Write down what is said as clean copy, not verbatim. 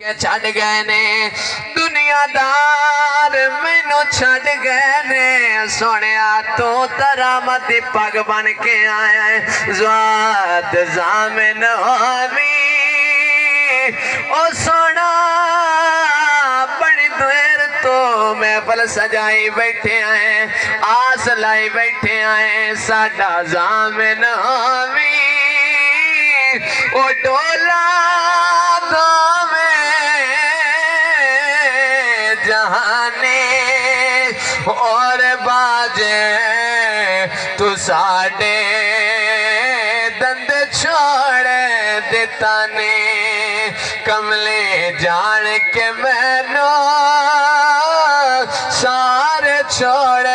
के छड़ गए ने दुनियादार मैनू छड़ गए ने सोनिया तू तरामत पग बन के आया है ज़ात ज़ामिन होवी ओ सोना बड़ी देर तो महफल सजाई बैठे हैं आस लाई बैठे हैं साडा ज़ामिन होवी ओ डोला जहाने और बाजे तू साडे दंद छोड़ देता ने कमले जान के मैनो सारे छोड़